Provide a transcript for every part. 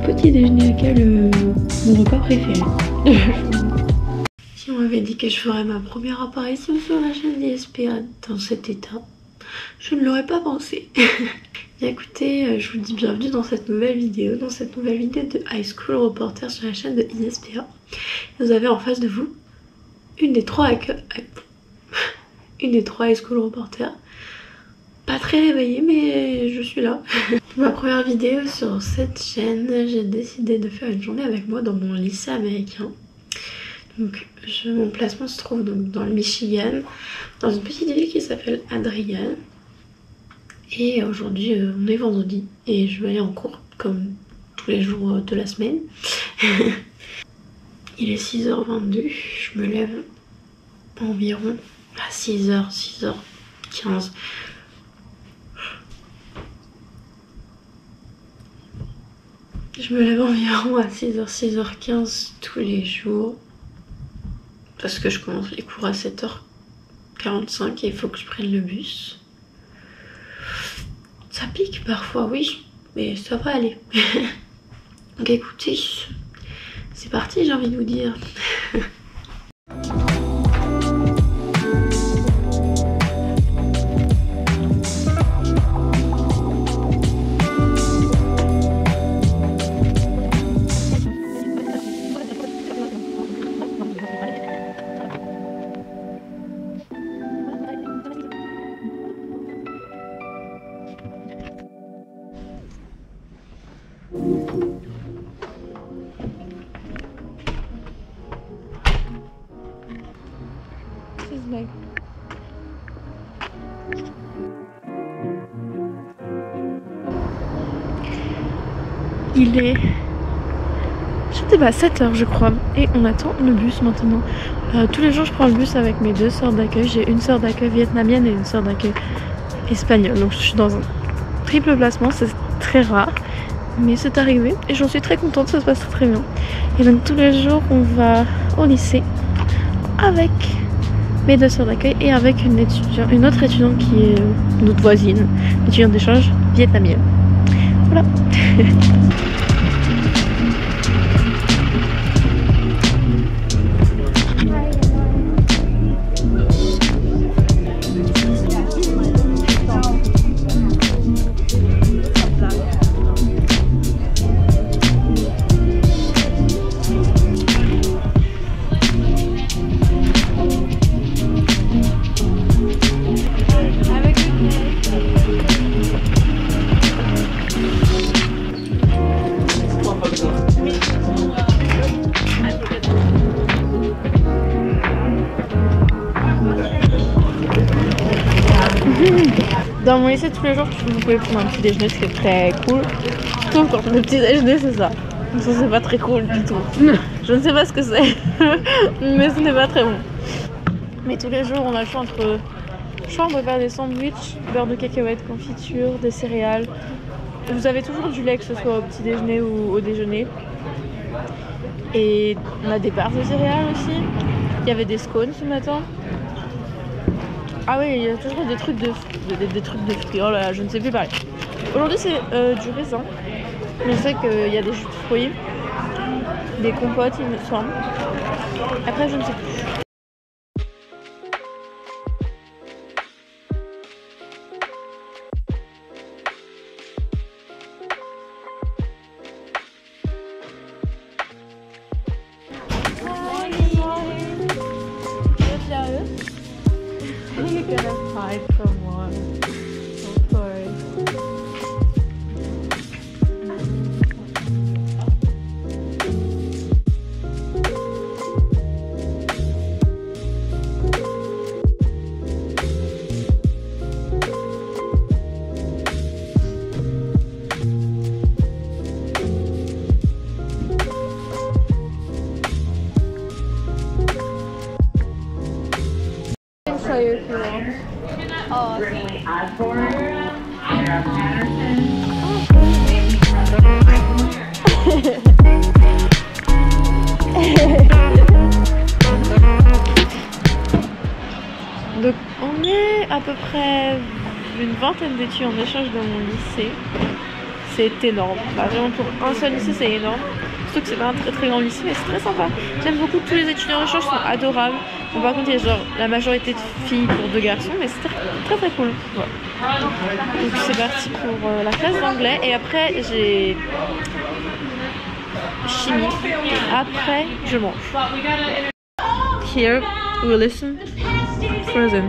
petit déjeuner à quel mon repas préféré. Si on m'avait dit que je ferais ma première apparition sur la chaîne d'ISPA dans cet état, je ne l'aurais pas pensé. Bien écoutez, je vous dis bienvenue dans cette nouvelle vidéo, de High School Reporter sur la chaîne de ISPA. Vous avez en face de vous une des trois High School Reporters. Pas très réveillée, mais je suis là. Ma première vidéo sur cette chaîne, j'ai décidé de faire une journée avec moi dans mon lycée américain. Donc mon placement se trouve donc dans le Michigan, dans une petite ville qui s'appelle Adrian. Et aujourd'hui on est vendredi et je vais aller en cours comme tous les jours de la semaine. Il est 6h22, je me lève environ à 6h, 6h15. Je me lève environ à 6h, 6h15 tous les jours. Parce que je commence les cours à 7h45 et il faut que je prenne le bus. Ça pique parfois, oui, mais ça va aller. Donc écoutez, c'est parti, j'ai envie de vous dire. Il est, je sais pas, 7h je crois, et on attend le bus maintenant. Tous les jours je prends le bus avec mes deux sœurs d'accueil. J'ai une sœur d'accueil vietnamienne et une sœur d'accueil espagnole. Donc je suis dans un triple placement, c'est très rare, mais c'est arrivé et j'en suis très contente, ça se passe très bien. Et donc tous les jours on va au lycée avec mes deux sœurs d'accueil et avec une autre étudiante qui est notre voisine, étudiante d'échange vietnamienne. Voilà. Dans mon lycée, tous les jours, vous pouvez prendre un petit déjeuner, ce qui est très cool. Sauf quand le petit déjeuner, c'est ça. Ça, c'est pas très cool du tout. Je ne sais pas ce que c'est, mais ce n'est pas très bon. Mais tous les jours, on a le choix entre on peut faire des sandwichs, beurre de cacahuètes, confiture, des céréales. Vous avez toujours du lait, que ce soit au petit déjeuner ou au déjeuner. Et on a des barres de céréales aussi. Il y avait des scones ce matin. Ah oui, il y a toujours des trucs de fruits. Oh là là, je ne sais plus parler. Aujourd'hui c'est du raisin. Mais je sais qu'il y a des jus de fruits, des compotes il me semble. Après je ne sais plus. You're gonna hide from one. I'm sorry. I'll show you if you want. Oh, okay. Donc on est à peu près une vingtaine d'étudiants en échange dans mon lycée. c'est énorme. Bah, vraiment pour un seul lycée c'est énorme. Surtout que c'est pas un très grand lycée, mais c'est très sympa. J'aime beaucoup, tous les étudiants en échange sont adorables. Bon, par contre il y a genre la majorité de filles pour 2 garçons, mais c'est très cool. Voilà. Donc c'est parti pour la classe d'anglais et après j'ai chimie et après je mange. Here we listen Frozen.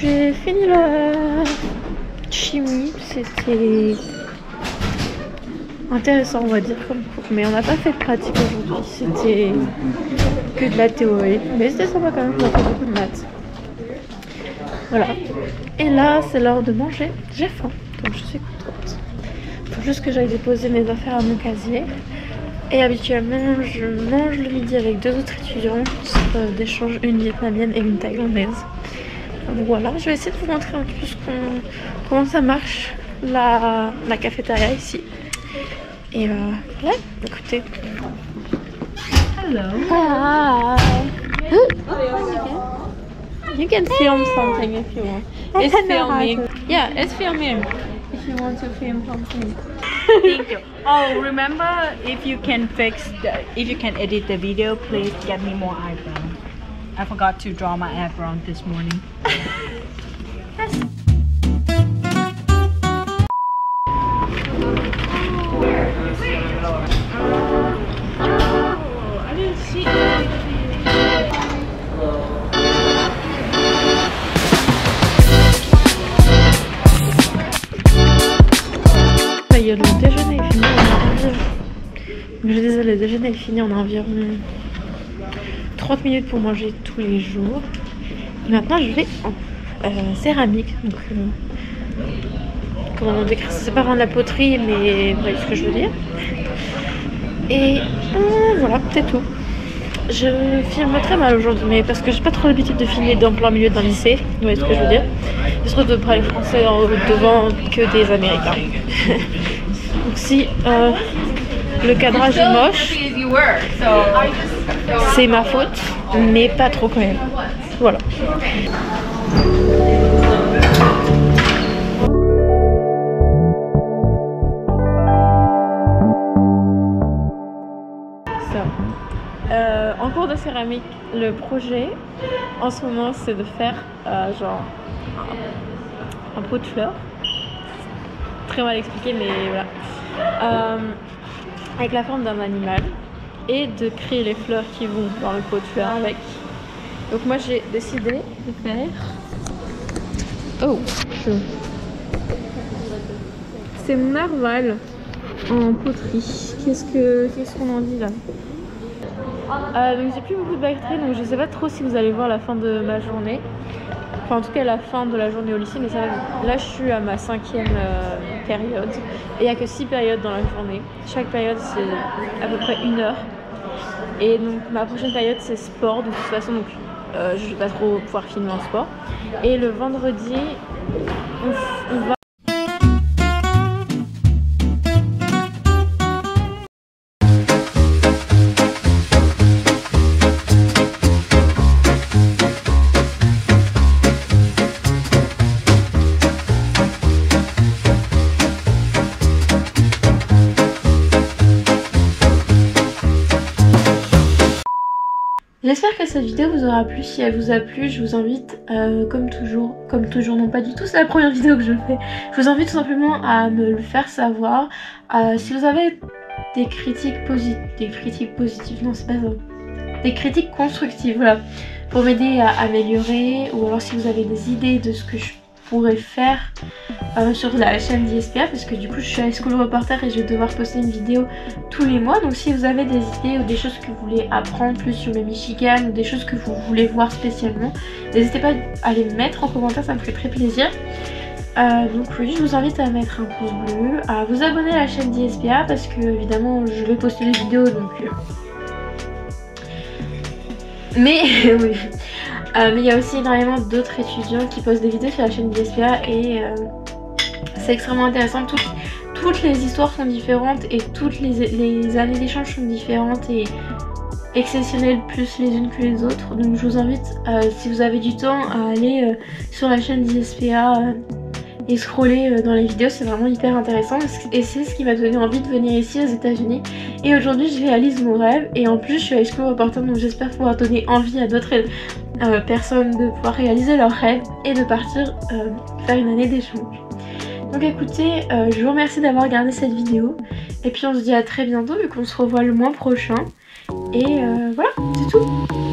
J'ai fini la chimie, c'était intéressant on va dire comme cours, mais on n'a pas fait de pratique aujourd'hui, c'était que de la théorie, mais c'était sympa quand même, on a fait beaucoup de maths. Voilà, et là c'est l'heure de manger, j'ai faim, donc je suis contente. Faut juste que j'aille déposer mes affaires à mon casier. Et habituellement je mange le midi avec 2 autres étudiantes d'échange, une vietnamienne et une thaïlandaise. Donc voilà, je vais essayer de vous montrer un peu plus comment ça marche la cafétéria ici. Et ouais, écoutez. Hello. Hi. You can film something if you want. It's filming. Yeah, it's filming. If you want to film something. Thank you. Oh, remember if you can edit the video, please get me more eyebrow. I forgot to draw my eyebrow this morning. I didn't see Le déjeuner est fini, je disais le déjeuner est fini, on a environ 30 minutes pour manger tous les jours. Et maintenant je vais en céramique, donc comment on décrit, c'est pas vraiment de la poterie mais vous voyez ce que je veux dire. Et voilà, c'est tout. Je filme très mal aujourd'hui, mais parce que j'ai pas trop l'habitude de filmer dans plein milieu d'un lycée, vous voyez ce que je veux dire. Je trouve de parler français devant que des Américains. Donc si le cadrage est moche, c'est ma faute, mais pas trop quand même. Voilà. En cours de céramique, le projet en ce moment c'est de faire genre un pot de fleurs. Très mal expliqué, mais voilà. Avec la forme d'un animal et de créer les fleurs qui vont dans le pot de fleurs avec. Donc moi j'ai décidé de faire. Oh, c'est mon narval en poterie. Qu'est-ce qu'on en dit là? Donc j'ai plus beaucoup de batterie, donc je sais pas trop si vous allez voir la fin de ma journée. Enfin en tout cas la fin de la journée au lycée, mais ça va. Là je suis à ma 5e période et il n'y a que 6 périodes dans la journée. Chaque période c'est à peu près 1 heure. Et donc ma prochaine période c'est sport, de toute façon donc je vais pas trop pouvoir filmer en sport. Et le vendredi on va... J'espère que cette vidéo vous aura plu. Si elle vous a plu, je vous invite, comme toujours non pas du tout, c'est la première vidéo que je fais. Je vous invite tout simplement à me le faire savoir. Si vous avez des critiques positives, non c'est pas ça, des critiques constructives, voilà, pour m'aider à améliorer, ou alors si vous avez des idées de ce que je pourrais faire sur la chaîne d'ISPA, parce que du coup je suis high school reporter et je vais devoir poster une vidéo tous les mois. Donc si vous avez des idées ou des choses que vous voulez apprendre plus sur le Michigan ou des choses que vous voulez voir spécialement, n'hésitez pas à les mettre en commentaire, ça me fait très plaisir. Donc oui, je vous invite à mettre un pouce bleu, à vous abonner à la chaîne d'ISPA parce que évidemment je vais poster les vidéos donc mais oui. Mais il y a aussi énormément d'autres étudiants qui postent des vidéos sur la chaîne d'ISPA et c'est extrêmement intéressant. Toutes les histoires sont différentes et toutes les années d'échange sont différentes et exceptionnelles plus les unes que les autres. Donc je vous invite, si vous avez du temps, à aller sur la chaîne d'ISPA et scroller dans les vidéos, c'est vraiment hyper intéressant et c'est ce qui m'a donné envie de venir ici aux États-Unis. Et aujourd'hui je réalise mon rêve et en plus je suis high school reporter, donc j'espère pouvoir donner envie à d'autres personnes de pouvoir réaliser leurs rêves et de partir faire une année d'échange. Donc écoutez, je vous remercie d'avoir regardé cette vidéo et puis on se dit à très bientôt vu qu'on se revoit le mois prochain et voilà, c'est tout.